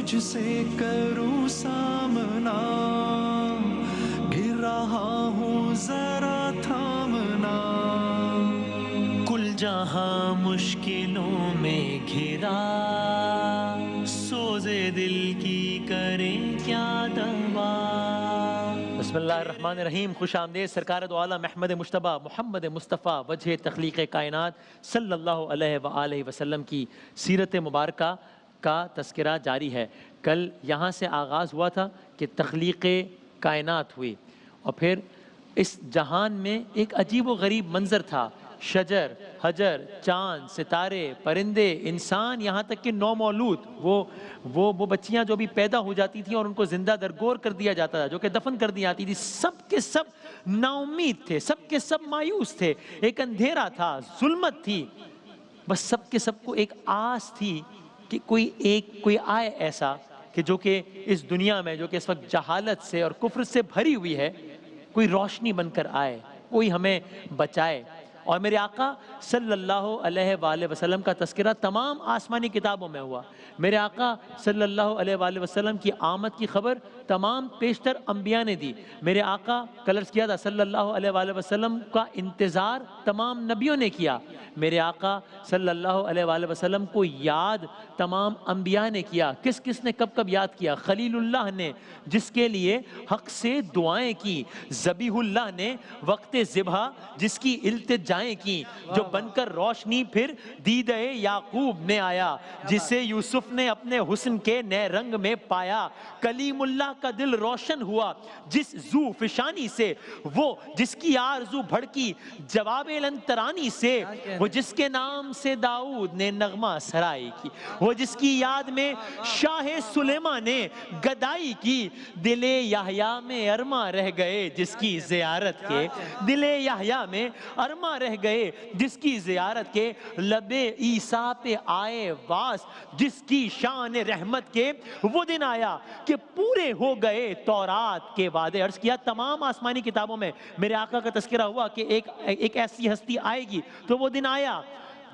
تجھ سے کروں سامنا، گر رہا ہوں ذرا تھامنا، کل جہاں مشکلوں میں گھرا، سوزے دل کی کریں کیا دوا۔ بسم اللہ الرحمن الرحیم۔ خوش آمدید سرکار دو عالم احمد مجتبیٰ محمد مصطفیٰ وجہ تخلیق کائنات صلی اللہ علیہ وآلہ وسلم کی سیرت مبارکہ کا تذکرہ جاری ہے۔ کل یہاں سے آغاز ہوا تھا کہ تخلیق کائنات ہوئی، اور پھر اس جہان میں ایک عجیب و غریب منظر تھا، شجر، حجر، چاند، ستارے، پرندے، انسان، یہاں تک کہ نومولود وہ بچیاں جو بھی پیدا ہو جاتی تھیں اور ان کو زندہ درگور کر دیا جاتا تھا، جو کہ دفن کر دی جاتی تھی، سب کے سب نا امید تھے، سب کے سب مایوس تھے، ایک اندھیرا تھا، ظلمت تھی، بس سب کے سب کو ایک آس تھی کہ کوئی آئے ایسا کہ جو کہ اس دنیا میں جو کہ اس وقت جہالت سے اور کفر سے بھری ہوئی ہے، کوئی روشنی بن کر آئے، کوئی ہمیں بچائے۔ اور میرے آقا صلی اللہ علیہ وآلہ وسلم کا تذکرہ تمام آسمانی کتابوں میں ہوا۔ میرے آقا صلی اللہ علیہ وآلہ وسلم کی آمد کی خبر تمام پیشتر انبیاء نے دی۔ میرے آقا کلرز کیا تھا صلی اللہ علیہ وآلہ وسلم کا انتظار تمام نبیوں نے کیا۔ میرے آقا صلی اللہ علیہ وآلہ وسلم کو یاد تمام انبیاء نے کیا۔ کس کس نے کب کب یاد کیا؟ خلیل اللہ نے، جس کے لیے حق سے دعائیں کی، ذبیح اللہ نے وقت ذبح جس کی التجائیں کی، جو بن کر روشنی پھر دیدہ یعقوب میں آیا، جسے یوسف نے اپنے حسن کے نئے رنگ میں پایا۔ کلیم اللہ کا دل روشن ہوا جس ذو فشانی سے، وہ جس کی آرزو بھڑکی جواب الانترانی سے، وہ جس کے نام سے داؤد نے نغمہ سرائی کی، وہ جس کی یاد میں شاہ سلیمہ نے گدائی کی۔ دل یحییٰ میں ارماں رہ گئے جس کی زیارت کے، دل یحییٰ میں ارماں رہ گئے جس کی زیارت کے، لب عیسیٰ پہ آئے واس جس کی شان رحمت کے، وہ دن آیا کہ پورے ہو گئے تورات کے وعدے۔ عرض کیا تمام آسمانی کتابوں میں میرے آقا کا تذکرہ ہوا کہ ایک ایسی ہستی آئے گی، تو وہ دن آیا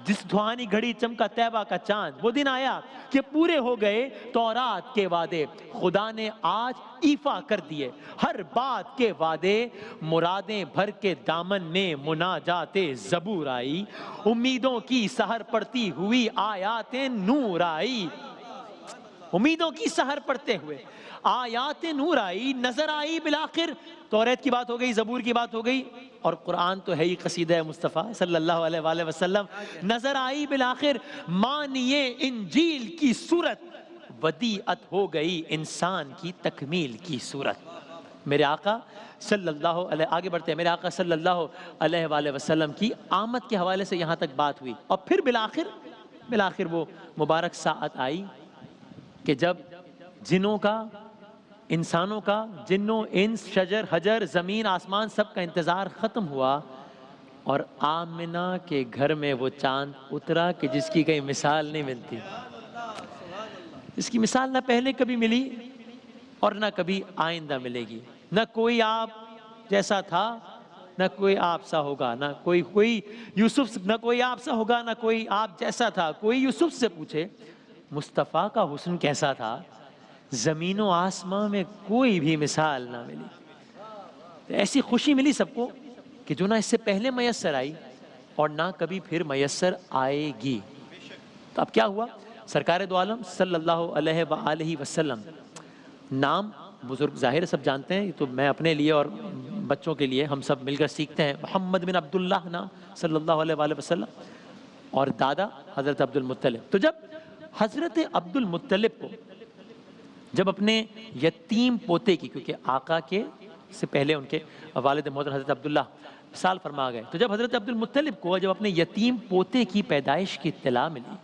جس دھوانی گھڑی چمکا طیبہ کا چاند، وہ دن آیا کہ پورے ہو گئے تورات کے وعدے۔ خدا نے آج ایفا کر دیے ہر بات کے وعدے، مرادیں بھر کے دامن میں مناجات زبور آئی، امیدوں کی سحر پڑتی ہوئی آیات نور آئی، امیدوں کی سحر پڑھتے ہوئے آیات نور آئی، نظر آئی بالآخر۔ توریت کی بات ہو گئی، زبور کی بات ہو گئی، اور قرآن تو ہے ہی قصیدہ مصطفیٰ صلی اللہ علیہ وآلہ وسلم۔ نظر آئی بالآخر معنی انجیل کی صورت، ودیعت ہو گئی انسان کی تکمیل کی صورت۔ میرے آقا صلی اللہ علیہ، آگے بڑھتے ہیں، میرے آقا صلی اللہ علیہ وآلہ وسلم کی آمد کے حوالے سے یہاں تک بات ہوئی، اور پھر بالآخر وہ مبارک ساعت آئی کہ جب جنوں کا، انسانوں کا، جنوں، انس، شجر، حجر، زمین، آسمان، سب کا انتظار ختم ہوا، اور آمنہ کے گھر میں وہ چاند اترا کہ جس کی کہیں مثال نہیں ملتی، اس کی مثال نہ پہلے کبھی ملی اور نہ کبھی آئندہ ملے گی۔ نہ کوئی آپ جیسا تھا، نہ کوئی آپ سا ہوگا، نہ کوئی یوسف، نہ کوئی آپ سا ہوگا، نہ کوئی آپ جیسا تھا۔ کوئی یوسف سے پوچھے مصطفیٰ کا حسن کیسا تھا، زمین و آسمان میں کوئی بھی مثال نہ ملی۔ ایسی خوشی ملی سب کو کہ جو نہ اس سے پہلے میسر آئی اور نہ کبھی پھر میسر آئے گی۔ تو اب کیا ہوا؟ سرکار دو عالم صلی اللہ علیہ وآلہ وسلم، نام بزرگ ظاہر سب جانتے ہیں، تو میں اپنے لیے اور بچوں کے لیے ہم سب مل کر سیکھتے ہیں۔ محمد بن عبداللہ نام صلی اللہ علیہ وآلہ وسلم، اور دادا حضرت عبد المطلب۔ تو جب حضرت عبد المطلب کو جب اپنے یتیم پوتے کی، کیونکہ آقا کے سے پہلے ان کے والد محترم حضرت عبداللہ سال فرما گئے، تو جب حضرت عبد المطلب کو جب اپنے یتیم پوتے کی پیدائش کی اطلاع ملی،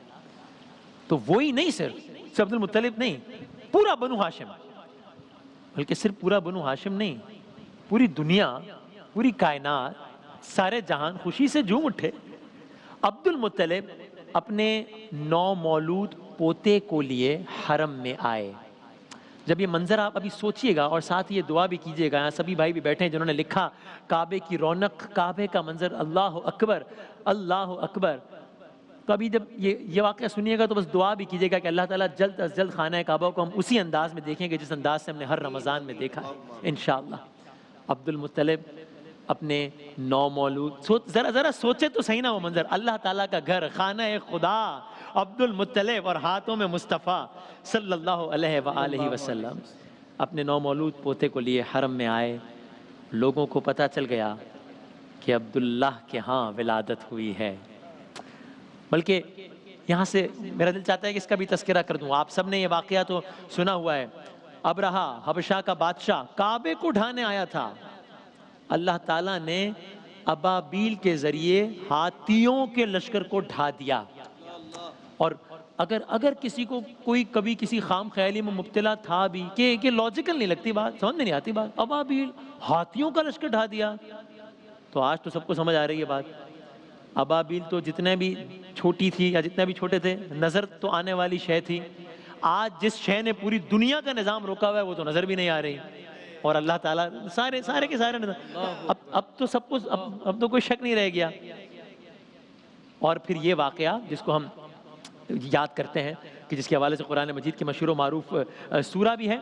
تو وہی نہیں صرف عبد المطلب نہیں، پورا بنو ہاشم، بلکہ صرف پورا بنو ہاشم نہیں، پوری دنیا، پوری کائنات، سارے جہان خوشی سے جھوم اٹھے۔ عبد المطلب اپنے نومولود پوتے کو لیے حرم میں آئے۔ جب یہ منظر آپ ابھی سوچئے گا، اور ساتھ یہ دعا بھی کیجئے گا، یہاں سبھی بھائی بھی بیٹھے ہیں جنہوں نے لکھا کعبے کی رونق، کعبے کا منظر، اللہ اکبر، اللہ اکبر۔ تو ابھی جب یہ واقعہ سنیے گا تو بس دعا بھی کیجیے گا کہ اللہ تعالیٰ جلد از جلد خانہ کعبہ کو ہم اسی انداز میں دیکھیں گے جس انداز سے ہم نے ہر رمضان میں دیکھا ہے انشاءاللہ۔ عبد المطلب اپنے نومولود، ذرا سوچے تو صحیح نا وہ منظر، اللہ تعالیٰ کا گھر، خانہ خدا، عبد المطلب اور ہاتھوں میں مصطفیٰ صلی اللہ علیہ وآلہ وسلم اپنے نومولود پوتے کو لیے حرم میں آئے۔ لوگوں کو پتہ چل گیا کہ عبداللہ کے ہاں ولادت ہوئی ہے۔ بلکہ یہاں سے میرا دل چاہتا ہے کہ اس کا بھی تذکرہ کر دوں۔ آپ سب نے یہ واقعہ تو سنا ہوا ہے، ابرہا حبشہ کا بادشاہ کعبے کو ڈھانے آیا تھا، اللہ تعالیٰ نے ابابیل کے ذریعے ہاتھیوں کے لشکر کو ڈھا دیا۔ اور اگر کسی کو کوئی کبھی کسی خام خیالی میں مبتلا تھا بھی کہ لاجیکل نہیں لگتی بات، سمجھ میں نہیں آتی بات، ابابیل ہاتھیوں کا لشکر ڈھا دیا، تو آج تو سب کو سمجھ آ رہی ہے بات۔ ابابیل تو جتنے بھی چھوٹی تھی یا جتنے بھی چھوٹے تھے، نظر تو آنے والی شے تھی۔ آج جس شے نے پوری دنیا کا نظام روکا ہوا ہے وہ تو نظر بھی نہیں آ رہی، اور اللہ تعالیٰ سارے کے سارے نظام، اب تو سب کچھ، اب تو کوئی شک نہیں رہ گیا۔ اور پھر یہ واقعہ جس کو ہم یاد کرتے ہیں کہ جس کے حوالے سے قرآن مجید کی مشہور و معروف سورہ بھی ہے،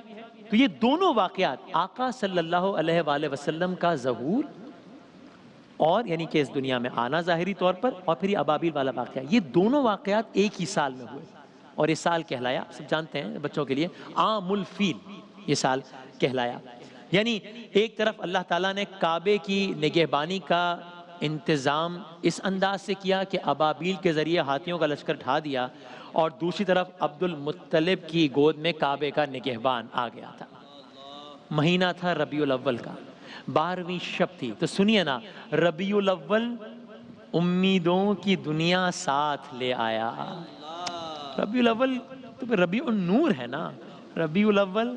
تو یہ دونوں واقعات آقا صلی اللہ علیہ وآلہ وسلم کا ظہور اور یعنی کہ اس دنیا میں آنا ظاہری طور پر، اور پھر یہ ابابیل والا واقعہ، یہ دونوں واقعات ایک ہی سال میں ہوئے، اور یہ سال کہلایا، سب جانتے ہیں بچوں کے لیے، عام الفیل یہ سال کہلایا۔ یعنی ایک طرف اللہ تعالیٰ نے کعبے کی نگہبانی کا انتظام اس انداز سے کیا کہ ابابیل کے ذریعے ہاتھیوں کا لشکر ڈھا دیا، اور دوسری طرف عبد المطلب کی گود میں کعبے کا نگہبان آ گیا تھا۔ مہینہ تھا ربیع الاول کا، 12ویں شب تھی، تو سنیے نا، ربیع الاول امیدوں کی دنیا ساتھ لے آیا۔ ربیع الاول تو پھر ربیع النور ہے نا، ربیع الاول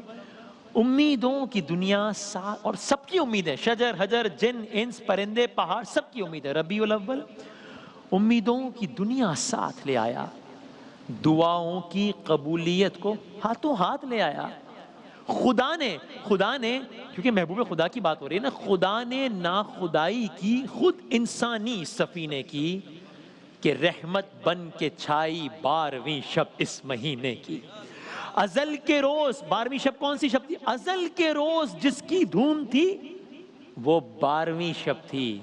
امیدوں کی دنیا ساتھ، اور سب کی امیدیں، شجر حجر جن انس پرندے پہاڑ سب کی امید ہے۔ ربیع الاول امیدوں کی دنیا ساتھ لے آیا، دعاؤں کی قبولیت کو ہاتھوں ہاتھ لے آیا۔ خدا نے کیونکہ محبوب خدا کی بات ہو رہی ہے نا، خدا نے ناخدائی کی خود انسانی سفینے کی، کہ رحمت بن کے چھائی 12ویں شب اس مہینے کی۔ ازل کے روز، 12ویں شب کون سی شب تھی؟ ازل کے روز جس کی دھوم تھی وہ 12ویں شب تھی،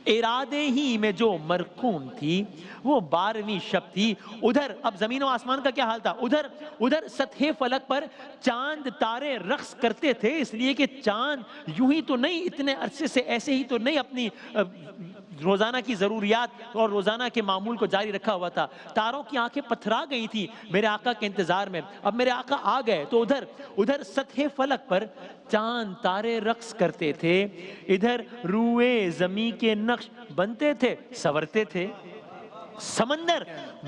ارادے ہی میں جو مرقوم تھی وہ 12ویں شب تھی۔ ادھر اب زمین و آسمان کا کیا حال تھا؟ ادھر سطح فلک پر چاند تارے رقص کرتے تھے، اس لیے کہ چاند یوں ہی تو نہیں، اتنے عرصے سے ایسے ہی تو نہیں اپنی روزانہ کی ضروریات اور روزانہ کے معمول کو جاری رکھا ہوا تھا۔ تاروں کی آنکھیں پتھرا گئی تھی میرے آقا کے انتظار میں، اب میرے آقا آ گئے تو ادھر سطح فلک پر چاند تارے رقص کرتے تھے، ادھر روئے زمین کے نقش بنتے تھے سنورتے تھے، سمندر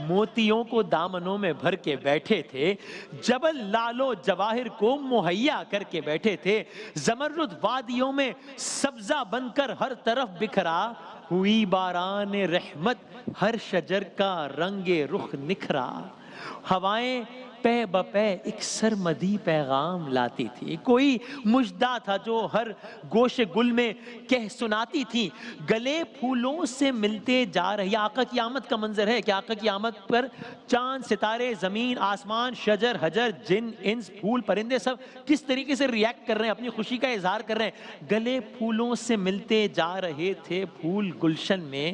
موتیوں کو دامنوں میں بھر کے بیٹھے تھے، جبل لال و جواہر کو مہیا کر کے بیٹھے تھے، زمرد وادیوں میں سبزہ بن کر ہر طرف بکھرا، ہوئی باران رحمت ہر شجر کا رنگ رخ نکھرا، ہوائیں پہ بپے ایک سرمدی پیغام لاتی تھی، کوئی مژدہ تھا جو ہر گوش گل میں کہہ سناتی تھی، گلے پھولوں سے ملتے جا رہے۔ یہ آقا کی آمد کا منظر ہے کہ آقا کی آمد پر چاند ستارے زمین آسمان شجر حجر جن انس پھول پرندے سب کس طریقے سے ریاکٹ کر رہے ہیں، اپنی خوشی کا اظہار کر رہے ہیں۔ گلے پھولوں سے ملتے جا رہے تھے پھول گلشن میں،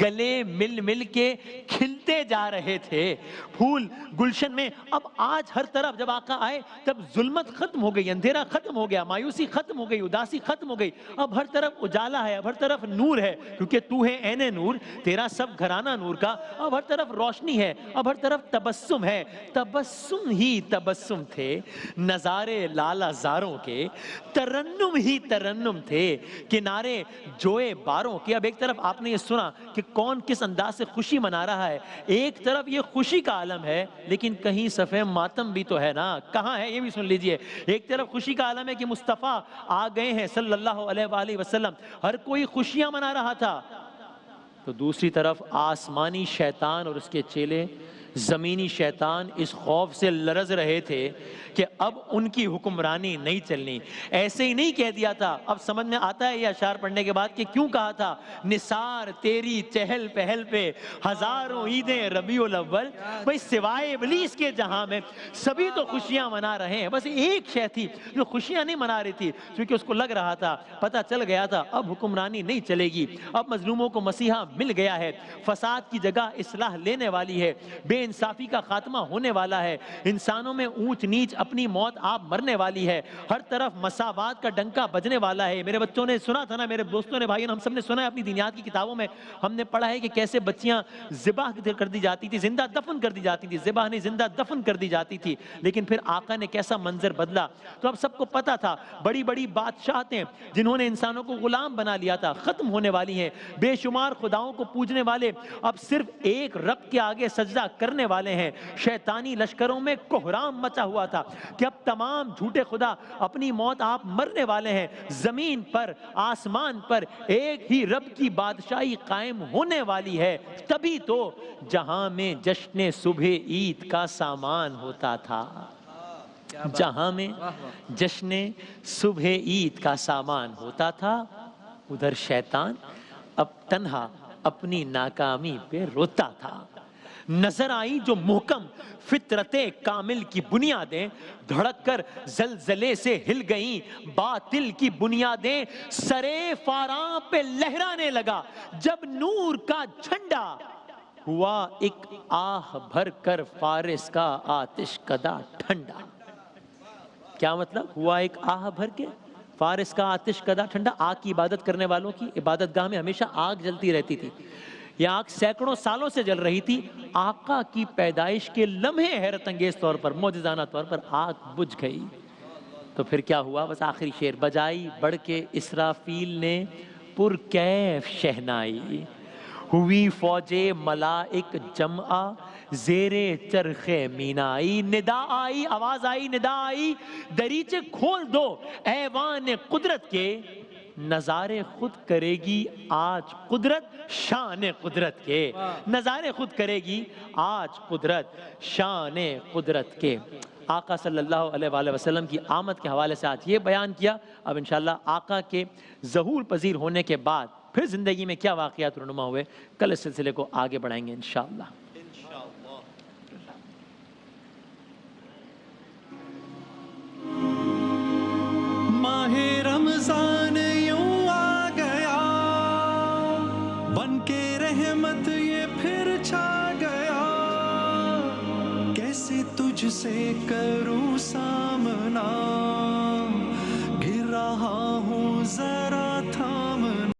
گلے مل مل کے کھلتے جا رہے تھے پھول گلشن میں۔ اب آج ہر طرف جب آقا آئے تب ظلمت ختم ہو گئی، اندھیرا ختم ہو گیا، مایوسی ختم ہو گئی، اداسی ختم ہو گئی، اب ہر طرف اجالا ہے، اب ہر طرف نور ہے، کیونکہ تو ہے عین نور، تیرا سب گھرانہ نور کا، اب ہر طرف روشنی ہے، اب ہر طرف تبسم ہے، تبسم ہی تبسم تھے نظارے لالا زاروں کے، ترنم ہی ترنم تھے کنارے جوئے باروں کے۔ اب ایک طرف آپ نے یہ سنا کہ کون کس انداز سے خوشی منا رہا ہے، ایک طرف یہ خوشی کا عالم ہے لیکن کہیں صفحہ ماتم بھی تو ہے نا، کہاں ہے یہ بھی سن لیجئے۔ ایک طرف خوشی کا عالم ہے کہ مصطفیٰ آ گئے ہیں صلی اللہ علیہ وآلہ وسلم، ہر کوئی خوشیاں منا رہا تھا، تو دوسری طرف آسمانی شیطان اور اس کے چیلے زمینی شیطان اس خوف سے لرز رہے تھے کہ اب ان کی حکمرانی نہیں چلنی. ایسے ہی نہیں کہہ دیا تھا. اب سمجھ میں آتا ہے یہ اشعار پڑھنے کے بعد کہ کیوں کہا تھا نثار تیری چہل پہل پہ ہزاروں عیدیں ربیع الاول. بھئی سوائے ابلیس کے جہاں میں سبھی تو خوشیاں منا رہے ہیں, بس ایک شے تھی جو خوشیاں نہیں منا رہی تھی, کیونکہ اس کو لگ رہا تھا, پتہ چل گیا تھا اب حکمرانی نہیں چلے گی, اب مظلوموں کو مسیحا مل گیا ہے, فساد کی جگہ اصلاح لینے والی ہے, بے انصافی کا خاتمہ ہونے والا ہے, انسانوں میں اونچ نیچ اپنی موت آپ مرنے والی ہے, ہر طرف مساوات کا ڈنکا بجنے والا ہے. میرے بچوں نے سنا تھا نا, میرے دوستوں نے, بھائیوں نے, ہم سب نے سنا ہے, اپنی دینیات کی کتابوں میں ہم نے پڑھا ہے کہ کیسے بچیاں ذبح کر دی جاتی تھی, زندہ دفن کر دی جاتی تھی, ذبح نہیں زندہ دفن کر دی جاتی تھی. لیکن پھر آقا نے کیسا منظر بدلا. تو اب سب کو پتا تھا بڑی بڑی بادشاہتیں جنہوں نے انسانوں کو غلام بنا لیا تھا ختم ہونے والی ہیں, بے شمار خداؤں کو پوجنے والے اب صرف ایک رب کے آگے سجدہ کرنے والے ہیں. شیطانی لشکروں میں کوہرام مچا ہوا تھا کہ اب تمام جھوٹے خدا اپنی موت آپ مرنے والے ہیں. زمین پر آسمان پر ایک ہی رب کی بادشاہی قائم ہونے والی ہے. تبھی تو جہاں میں جشن صبح عید کا سامان ہوتا تھا, جہاں میں جشن صبح عید کا سامان ہوتا تھا, ادھر شیطان اب تنہا اپنی ناکامی پہ روتا تھا. نظر آئی جو محکم فطرت کامل کی بنیادیں, دھڑک کر زلزلے سے ہل گئیں باطل کی بنیادیں. سرے فاراں پہ لہرانے لگا جب نور کا جھنڈا, ہوا ایک آہ بھر کر فارس کا آتش کدا ٹھنڈا. کیا مطلب ہوا ایک آہ بھر کے فارس کا آتش کدا ٹھنڈا؟ آگ کی عبادت کرنے والوں کی عبادت گاہ میں ہمیشہ آگ جلتی رہتی تھی. یہ آگ سینکڑوں سالوں سے جل رہی تھی. آقا کی پیدائش کے لمحے حیرت انگیز طور پر, معجزانہ طور پر آگ بجھ گئی. تو پھر کیا ہوا؟ بس آخری شعر بجائی بڑھ کے اسرافیل نے پرکیف شہنائی, ہوئی فوج ملائک جمع زیرے چرخ مینائی. ندا آئی, آواز آئی, ندا آئی, دریچے کھول دو ایوان قدرت کے, نظارے خود کرے گی آج قدرت شان قدرت کے. نظارے خود کرے گی آج قدرت شان قدرت کے. آقا صلی اللہ علیہ وآلہ وسلم کی آمد کے حوالے سے آج یہ بیان کیا. اب انشاءاللہ آقا کے ظہور پذیر ہونے کے بعد پھر زندگی میں کیا واقعات رونما ہوئے, کل اس سلسلے کو آگے بڑھائیں گے انشاءاللہ. ماہ رمضان یوں آ گیا, بن کے رحمت یہ پھر چھا گیا. کیسے تجھ سے کروں سامنا, گر رہا ہوں ذرا